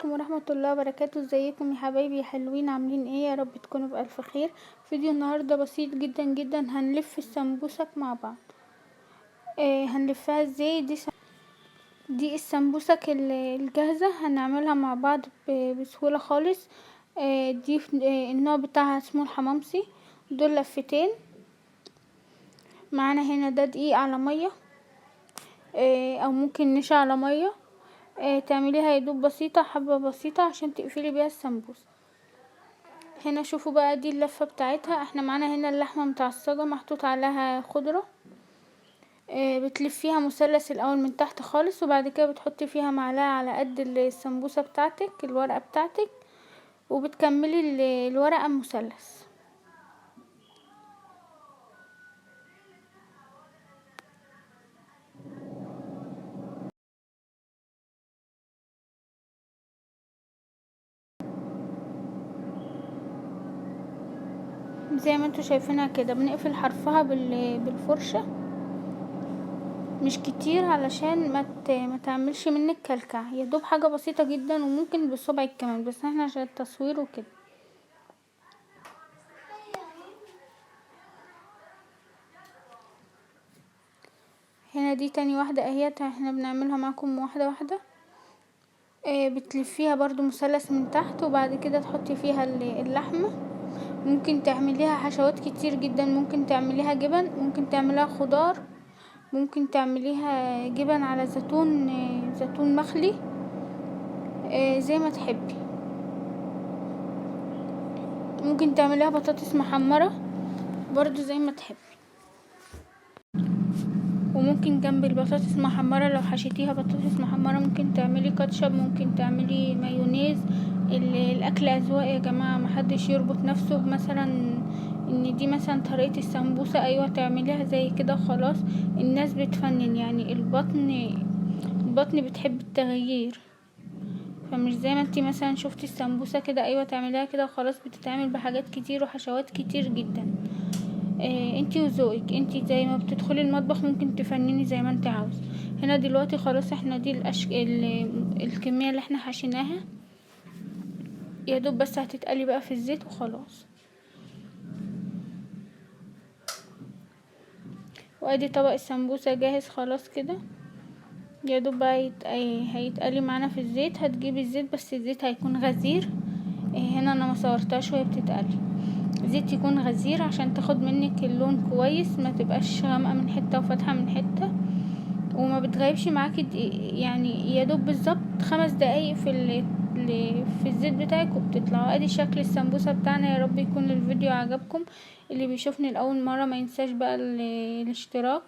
عليكم ورحمة الله وبركاته. ازيكم يا حبايبي يا حلوين؟ عاملين ايه؟ يا رب تكونوا بألف خير. فيديو النهاردة بسيط جدا جدا، هنلف السمبوسك مع بعض. هنلفها ازاي؟ دي السمبوسك الجاهزة، هنعملها مع بعض بسهولة خالص. دي النوع بتاعها اسمه الحمامسي. دول لفتين معانا. هنا ده دقيق على مية، او ممكن نشا على مية. تعمليها يدوب بسيطة، حبة بسيطة عشان تقفلي بيها السمبوسة. هنا شوفوا بقى، دي اللفة بتاعتها. احنا معانا هنا اللحمة متعصجة محطوط عليها خضرة. بتلفيها مثلث الاول من تحت خالص، وبعد كده بتحطي فيها معلقة على قد السمبوسة بتاعتك، الورقة بتاعتك، وبتكملي الورقة مثلث. زي ما انتوا شايفينها كده، بنقفل حرفها بالفرشة، مش كتير علشان ما تعملش منك كلكع، يا دوب حاجة بسيطة جدا، وممكن بصبعك كمان، بس احنا عشان التصوير وكده. هنا دي تاني واحدة اهيت، احنا بنعملها معاكم واحدة واحدة. بتلفيها برضو مثلث من تحت، وبعد كده تحطي فيها اللحمة. ممكن تعمليها حشوات كتير جدا، ممكن تعمليها جبن، ممكن تعمليها خضار، ممكن تعمليها جبن على زيتون، زيتون مخلي، زي ما تحبي. ممكن تعمليها بطاطس محمرة برضو زي ما تحبي. وممكن جنب البطاطس محمرة لو حشيتيها بطاطس محمرة ممكن تعملي كاتشب، ممكن تعملي مايونيز. الاكل اذواق يا جماعة، محدش يربط نفسه مثلا ان دي مثلا طريقة السمبوسة ايوه تعمليها زي كده خلاص. الناس بتفنن، يعني البطن بتحب التغيير، فمش زي ما انتي مثلا شفتي السمبوسة كده ايوه تعمليها كده خلاص. بتتعمل بحاجات كتير وحشوات كتير جدا. انتي وذوقك، انتي زي ما بتدخلي المطبخ ممكن تفنني زي ما انتي عاوزة. هنا دلوقتي خلاص، احنا دي الكمية اللي احنا حشيناها، يا دوب بس هتتقلي بقى في الزيت وخلاص. وادي طبق السمبوسة جاهز خلاص كده، يا دوب بقى هيتقلي معانا في الزيت. هتجيبي الزيت، بس الزيت هيكون غزير. هنا انا ما صورتهاش وهي بتتقلي. زيت يكون غزير عشان تاخد منك اللون كويس، ما تبقاش غامقه من حته وفاتحه من حته، وما بتغيبش معاكي يعني يا دوب بالظبط 5 دقايق في الزيت بتاعك وبتطلع. ادي شكل السمبوسه بتاعنا. يا رب يكون الفيديو عجبكم. اللي بيشوفني لاول مره ما ينساش بقى الاشتراك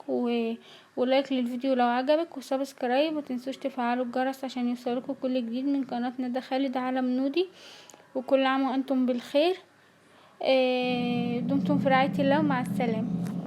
ولايك للفيديو لو عجبك، وسبسكرايب، وتنسوش تفعلوا الجرس عشان يوصلكوا كل جديد من قناتنا ده خالد عالم نودي. وكل عام وانتم بالخير. دمتم في رعاية الله، ومع السلامة.